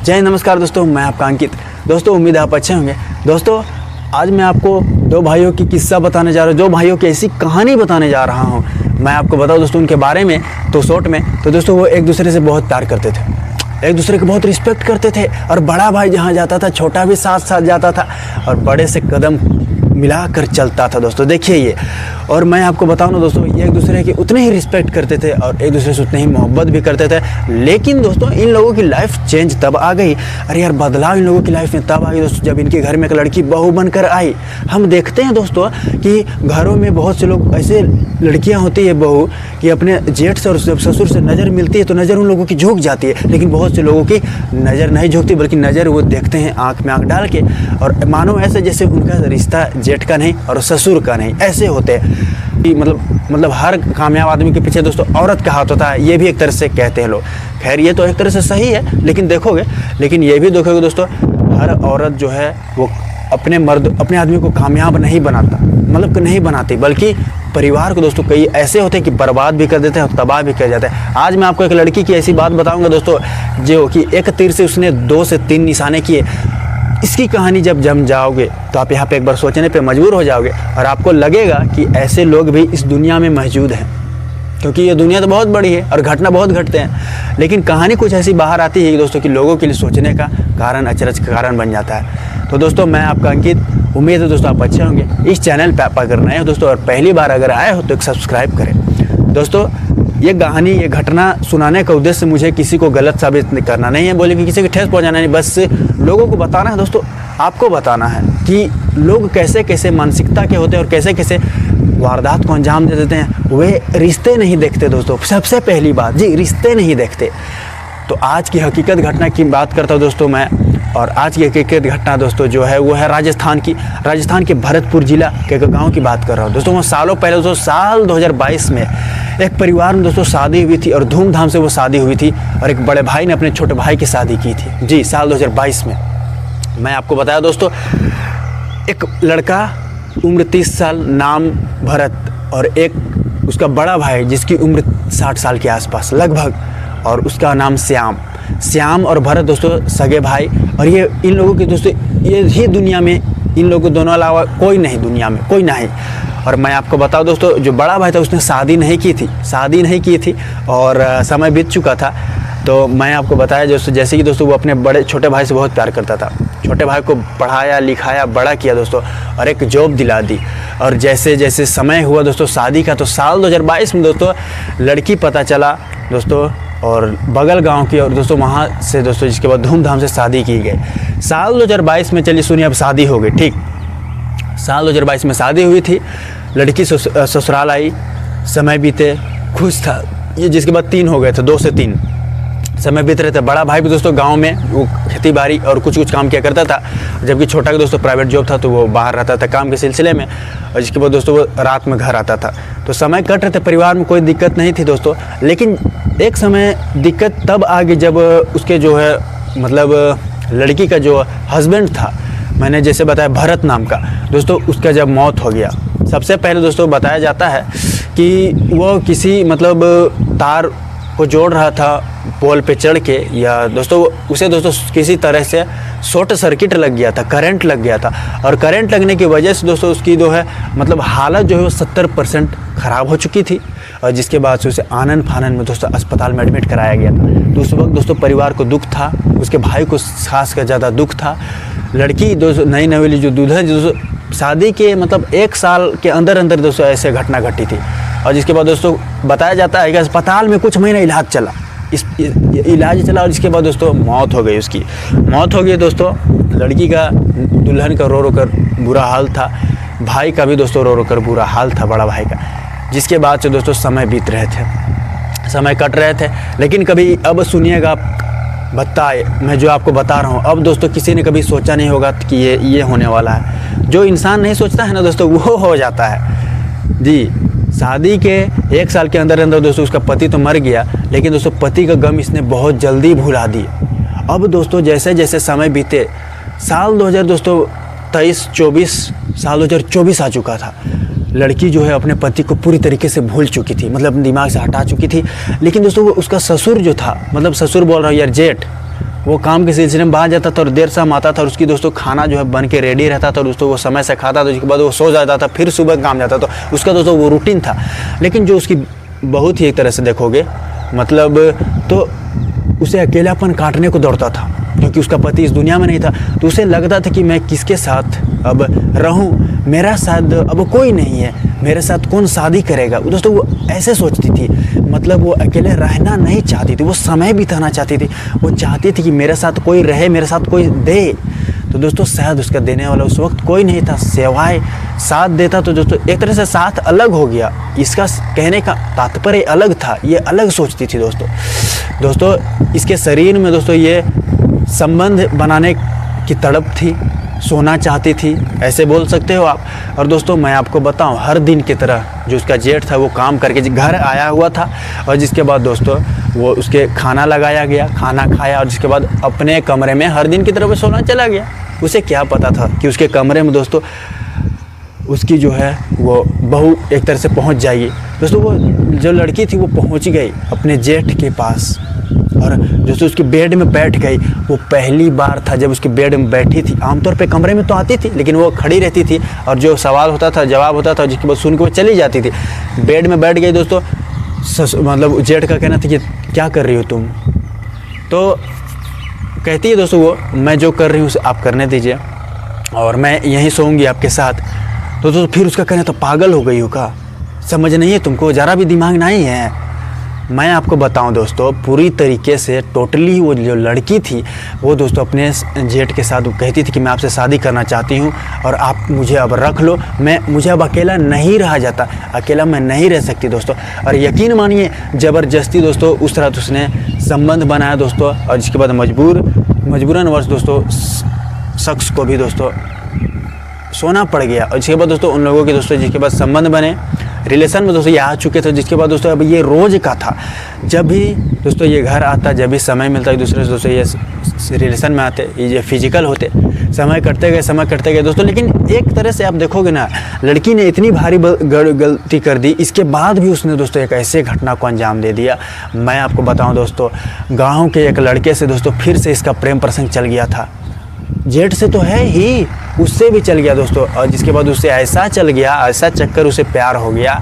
जय हिंद, नमस्कार दोस्तों, मैं आपका अंकित। दोस्तों उम्मीद है आप अच्छे होंगे। दोस्तों आज मैं आपको दो भाइयों की किस्सा बताने जा रहा हूँ, दो भाइयों की ऐसी कहानी बताने जा रहा हूँ। मैं आपको बताऊँ दोस्तों उनके बारे में तो शॉर्ट में तो दोस्तों वो एक दूसरे से बहुत प्यार करते थे, एक दूसरे को बहुत रिस्पेक्ट करते थे और बड़ा भाई जहाँ जाता था छोटा भी साथ साथ जाता था और बड़े से कदम मिलाकर चलता था। दोस्तों देखिए ये, और मैं आपको बताऊं ना दोस्तों, ये एक दूसरे की उतने ही रिस्पेक्ट करते थे और एक दूसरे से उतने ही मोहब्बत भी करते थे। लेकिन दोस्तों इन लोगों की लाइफ चेंज तब आ गई, अरे यार बदलाव इन लोगों की लाइफ में तब आ गई दोस्तों जब इनके घर में एक लड़की बहू बनकर आई। हम देखते हैं दोस्तों कि घरों में बहुत से लोग ऐसे लड़कियां होती है बहू कि अपने जेठ से और ससुर से नज़र मिलती है तो नज़र उन लोगों की झुक जाती है, लेकिन बहुत से लोगों की नज़र नहीं झुकती बल्कि नज़र वो देखते हैं आँख में आँख डाल के, और मानो ऐसे जैसे उनका रिश्ता जेठ का नहीं और ससुर का नहीं, ऐसे होते हैं कि मतलब हर कामयाब आदमी के पीछे दोस्तों औरत का हाथ होता है, ये भी एक तरह से कहते हैं लोग। खैर ये तो एक तरह से सही है, लेकिन ये भी देखोगे दोस्तों हर औरत जो है वो अपने आदमी को कामयाब नहीं बनाता, मतलब नहीं बनाती, बल्कि परिवार को दोस्तों कई ऐसे होते हैं कि बर्बाद भी कर देते हैं और तबाह भी कर जाते हैं। आज मैं आपको एक लड़की की ऐसी बात बताऊंगा दोस्तों जो कि एक तीर से उसने 2 से 3 निशाने किए। इसकी कहानी जब जम जाओगे तो आप यहाँ पे एक बार सोचने पे मजबूर हो जाओगे और आपको लगेगा कि ऐसे लोग भी इस दुनिया में मौजूद हैं, क्योंकि ये दुनिया तो बहुत बड़ी है और घटना बहुत घटते हैं, लेकिन कहानी कुछ ऐसी बाहर आती है कि दोस्तों कि लोगों के लिए सोचने का कारण, अचरज का कारण बन जाता है। तो दोस्तों मैं आपका अंकित, उम्मीद है दोस्तों आप अच्छे होंगे। इस चैनल पर आप अगर नए हो दोस्तों और पहली बार अगर आए हो तो एक सब्सक्राइब करें। दोस्तों ये कहानी, ये घटना सुनाने का उद्देश्य मुझे किसी को गलत साबित करना नहीं है, बोले कि किसी को ठेस पहुंचाना नहीं, बस लोगों को बताना है दोस्तों, आपको बताना है कि लोग कैसे कैसे मानसिकता के होते हैं और कैसे कैसे वारदात को अंजाम दे देते हैं। वे रिश्ते नहीं देखते दोस्तों, सबसे पहली बात जी, रिश्ते नहीं देखते। तो आज की हकीकत घटना की बात करता हूँ दोस्तों मैं, और आज की हकीकत घटना दोस्तों जो है वो है राजस्थान के भरतपुर जिला के गांव की बात कर रहा हूँ दोस्तों। वो सालों पहले दोस्तों साल 2022 में एक परिवार में दोस्तों शादी हुई थी और धूमधाम से वो शादी हुई थी, और एक बड़े भाई ने अपने छोटे भाई की शादी की थी जी, साल 2022 में। मैं आपको बताया दोस्तों, एक लड़का उम्र 30 साल, नाम भरत, और एक उसका बड़ा भाई जिसकी उम्र 60 साल के आसपास लगभग, और उसका नाम श्याम और भरत दोस्तों सगे भाई। और ये इन लोगों के दोस्तों ये ही दुनिया में, इन लोगों दोनों अलावा कोई नहीं दुनिया में, कोई नहीं। और मैं आपको बताऊं दोस्तों, जो बड़ा भाई था उसने शादी नहीं की थी और समय बीत चुका था। तो मैं आपको बताया दोस्तों, जैसे कि दोस्तों वो अपने छोटे भाई से बहुत प्यार करता था, छोटे भाई को पढ़ाया लिखाया बड़ा किया दोस्तों और एक जॉब दिला दी। और जैसे जैसे समय हुआ दोस्तों शादी का, तो साल 2022 में दोस्तों लड़की पता चला दोस्तों, और बगल गांव की, और दोस्तों वहाँ से दोस्तों जिसके बाद धूमधाम से शादी की गई। साल 2022 में चलिए सुनिए, अब शादी हो गई, ठीक, साल 2022 में शादी हुई थी, लड़की ससुराल आई, समय बीते, खुश था ये, जिसके बाद 3 हो गए थे, 2 से 3 समय बीत रहे थे। बड़ा भाई भी दोस्तों गांव में वो खेती बाड़ी और कुछ काम किया करता था, जबकि छोटा का दोस्तों प्राइवेट जॉब था तो वो बाहर रहता था काम के सिलसिले में, और जिसके बाद दोस्तों वो रात में घर आता था। तो समय कट रहे थे, परिवार में कोई दिक्कत नहीं थी दोस्तों। लेकिन एक समय दिक्कत तब आ गई जब उसके जो है मतलब लड़की का जो हस्बैंड था, मैंने जैसे बताया भरत नाम का दोस्तों, उसका जब मौत हो गया। सबसे पहले दोस्तों बताया जाता है कि वो किसी मतलब तार को जोड़ रहा था पोल पे चढ़ के, या दोस्तों उसे दोस्तों किसी तरह से शॉर्ट सर्किट लग गया था, करंट लग गया था, और करंट लगने की वजह से दोस्तों उसकी जो है मतलब हालत जो है वो 70% ख़राब हो चुकी थी, और जिसके बाद से उसे आनन फानन में दोस्तों अस्पताल में एडमिट कराया गया था। तो उस वक्त दोस्तों परिवार को दुख था, उसके भाई को खास कर ज़्यादा दुख था। लड़की दोस्तों नई नवेली जो दूल्हा दोस्तों शादी के मतलब 1 साल के अंदर दोस्तों ऐसे घटना घटी थी, और जिसके बाद दोस्तों बताया जाता है कि अस्पताल में कुछ महीना इलाज चला, और इसके बाद दोस्तों मौत हो गई, उसकी मौत हो गई दोस्तों। लड़की का, दुल्हन का रो कर बुरा हाल था, भाई का भी दोस्तों रो कर बुरा हाल था, बड़ा भाई का। जिसके बाद से दोस्तों समय बीत रहे थे, समय कट रहे थे, लेकिन कभी अब सुनिएगा बताए मैं जो आपको बता रहा हूँ, अब दोस्तों किसी ने कभी सोचा नहीं होगा कि ये होने वाला है। जो इंसान नहीं सोचता है ना दोस्तों वो हो जाता है जी। शादी के 1 साल के अंदर दोस्तों उसका पति तो मर गया, लेकिन दोस्तों पति का गम इसने बहुत जल्दी भुला दिया। अब दोस्तों जैसे जैसे समय बीते, साल 2023-24 साल 2024 आ चुका था। लड़की जो है अपने पति को पूरी तरीके से भूल चुकी थी, मतलब दिमाग से हटा चुकी थी। लेकिन दोस्तों वो उसका ससुर जो था, मतलब ससुर बोल रहा हूँ यार, जेठ, वो काम के सिलसिले में बाहर जाता था और देर शाम आता था और उसकी दोस्तों खाना जो है बन के रेडी रहता था, दोस्तों वो समय से खाता था, उसके बाद वो सो जाता था, फिर सुबह काम जाता था, उसका दोस्तों वो रूटीन था। लेकिन जो उसकी बहुत ही एक तरह से देखोगे मतलब तो उसे अकेलापन काटने को दौड़ता था, क्योंकि उसका पति इस दुनिया में नहीं था। तो उसे लगता था कि मैं किसके साथ अब रहूं, मेरा साथ अब कोई नहीं है, मेरे साथ कौन शादी करेगा। दोस्तों वो ऐसे सोचती थी, मतलब वो अकेले रहना नहीं चाहती थी, वो समय बिताना चाहती थी, वो चाहती थी कि मेरे साथ कोई रहे, मेरे साथ कोई दे। तो दोस्तों शायद उसका देने वाला उस वक्त कोई नहीं था, सिवाय साथ देता। तो दोस्तों एक तरह से साथ अलग हो गया, इसका कहने का तात्पर्य अलग था, ये अलग सोचती थी दोस्तों इसके शरीर में दोस्तों ये संबंध बनाने की तड़प थी, सोना चाहती थी, ऐसे बोल सकते हो आप। और दोस्तों मैं आपको बताऊं, हर दिन की तरह जो उसका जेठ था वो काम करके घर आया हुआ था, और जिसके बाद दोस्तों वो उसके खाना लगाया गया, खाना खाया, और जिसके बाद अपने कमरे में हर दिन की तरह वो सोना चला गया। उसे क्या पता था कि उसके कमरे में दोस्तों उसकी जो है वो बहू एक तरह से पहुंच जाएगी। दोस्तों वो जो लड़की थी वो पहुंच गई अपने जेठ के पास, और दोस्तों उसके बेड में बैठ गई। वो पहली बार था जब उसके बेड में बैठी थी। आमतौर पे कमरे में तो आती थी, लेकिन वो खड़ी रहती थी और जो सवाल होता था जवाब होता था, जिसके बाद सुन के वो चली जाती थी। बेड में बैठ गई दोस्तों, मतलब जेठ का कहना था कि क्या कर रही हो तुम। तो कहती है दोस्तों वो, मैं जो कर रही हूँ उसे आप करने दीजिए और मैं यहीं सोऊंगी आपके साथ। तो दोस्तों फिर उसका कहना, तो पागल हो गई हो का, समझ नहीं है तुमको, ज़रा भी दिमाग नहीं है। मैं आपको बताऊं दोस्तों, पूरी तरीके से टोटली वो जो लड़की थी वो दोस्तों अपने जेठ के साथ कहती थी कि मैं आपसे शादी करना चाहती हूं और आप मुझे अब रख लो, मुझे अब अकेला नहीं रहा जाता, अकेला मैं नहीं रह सकती दोस्तों। और यकीन मानिए ज़बरदस्ती दोस्तों उस तरह उसने संबंध बनाया दोस्तों, और जिसके बाद मजबूरन वर्ष दोस्तों शख्स को भी दोस्तों सोना पड़ गया। और जिसके बाद दोस्तों उन लोगों के दोस्तों जिसके बाद संबंध बने, रिलेशन में दोस्तों ये आ चुके थे। जिसके बाद दोस्तों अब ये रोज़ का था, जब भी दोस्तों ये घर आता, जब भी समय मिलता एक दूसरे से दोस्तों ये रिलेशन में आते, ये फिजिकल होते, समय कटते गए दोस्तों। लेकिन एक तरह से आप देखोगे ना, लड़की ने इतनी भारी गलती कर दी, इसके बाद भी उसने दोस्तों एक ऐसे घटना को अंजाम दे दिया। मैं आपको बताऊँ दोस्तों, गाँव के एक लड़के से दोस्तों फिर से इसका प्रेम प्रसंग चल गया था। जेठ से तो है ही, उससे भी चल गया दोस्तों। और जिसके बाद उससे ऐसा चल गया, ऐसा चक्कर उसे प्यार हो गया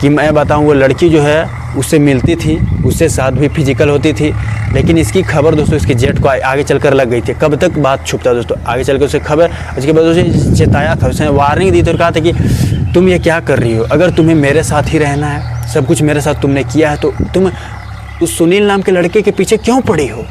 कि मैं बताऊं, वो लड़की जो है उससे मिलती थी, उससे साथ भी फिजिकल होती थी। लेकिन इसकी खबर दोस्तों इसके जेठ को आगे चलकर लग गई थी। कब तक बात छुपता दोस्तों, आगे चलकर उसे खबर, उसके बाद उसे चेताया था, उसने वार्निंग दी थी और कहा था कि तुम ये क्या कर रही हो, अगर तुम्हें मेरे साथ ही रहना है, सब कुछ मेरे साथ तुमने किया है, तो तुम उस सुनील नाम के लड़के के पीछे क्यों पड़ी हो।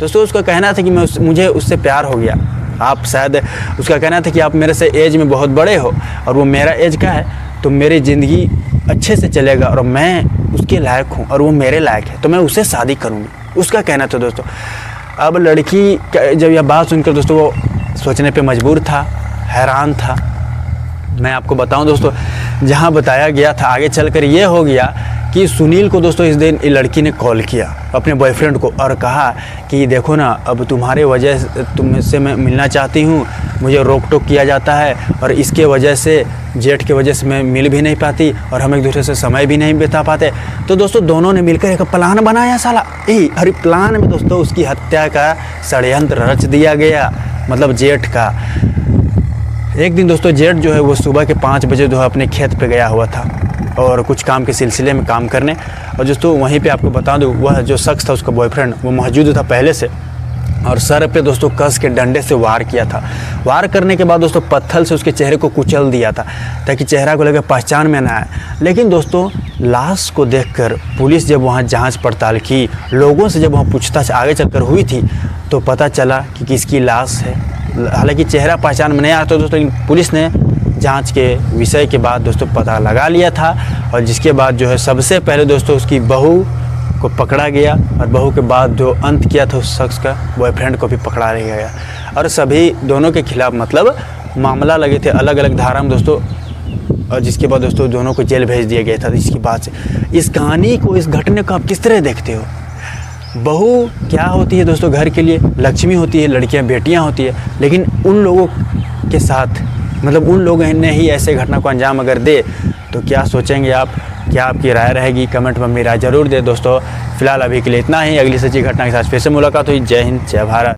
दोस्तों उसका कहना था कि मुझे उससे प्यार हो गया। आप शायद उसका कहना था कि आप मेरे से एज में बहुत बड़े हो और वो मेरा एज का है, तो मेरी ज़िंदगी अच्छे से चलेगा और मैं उसके लायक हूँ और वो मेरे लायक है, तो मैं उससे शादी करूँगी, उसका कहना था दोस्तों। अब लड़की जब यह बात सुनकर दोस्तों वो सोचने पे मजबूर था, हैरान था। मैं आपको बताऊं दोस्तों, जहां बताया गया था आगे चलकर ये हो गया कि सुनील को दोस्तों इस दिन लड़की ने कॉल किया अपने बॉयफ्रेंड को और कहा कि देखो ना, अब तुम्हारे वजह से तुमसे मैं मिलना चाहती हूँ, मुझे रोक टोक किया जाता है और इसके वजह से, जेठ के वजह से मैं मिल भी नहीं पाती और हम एक दूसरे से समय भी नहीं बिता पाते। तो दोस्तों दोनों ने मिलकर एक प्लान बनाया साला, हर प्लान में दोस्तों उसकी हत्या का षड्यंत्र रच दिया गया, मतलब जेठ का। एक दिन दोस्तों जेठ जो है वो सुबह के 5 बजे जो है अपने खेत पे गया हुआ था और कुछ काम के सिलसिले में काम करने, और दोस्तों वहीं पे आपको बता दूं, वह जो शख्स था उसका बॉयफ्रेंड वो मौजूद था पहले से, और सर पे दोस्तों कस के डंडे से वार किया था। वार करने के बाद दोस्तों पत्थर से उसके चेहरे को कुचल दिया था ताकि चेहरा को लेकर पहचान में ना आए। लेकिन दोस्तों लाश को देखकर पुलिस जब वहाँ जांच पड़ताल की, लोगों से जब वहाँ पूछताछ आगे चलकर हुई थी, तो पता चला कि किसकी लाश है। हालांकि चेहरा पहचान में नहीं आया था दोस्तों, लेकिन पुलिस ने जांच के विषय के बाद दोस्तों पता लगा लिया था, और जिसके बाद जो है सबसे पहले दोस्तों उसकी बहू को पकड़ा गया, और बहू के बाद जो अंत किया था उस शख्स का बॉयफ्रेंड को भी पकड़ा लिया गया, और सभी दोनों के खिलाफ मतलब मामला लगे थे अलग अलग धारा में दोस्तों, और जिसके बाद दोस्तों दोनों को जेल भेज दिया गया था। इसके बाद से इस कहानी को, इस घटने को आप किस तरह देखते हो। बहू क्या होती है दोस्तों, घर के लिए लक्ष्मी होती है, लड़कियां बेटियां होती है, लेकिन उन लोगों के साथ मतलब उन लोगों ने ही ऐसे घटना को अंजाम अगर दे तो क्या सोचेंगे आप। क्या आपकी राय रहेगी, कमेंट में अपनी राय जरूर दे दोस्तों। फिलहाल अभी के लिए इतना ही, अगली सच्ची घटना के साथ फिर से मुलाकात हुई। जय हिंद, जय भारत।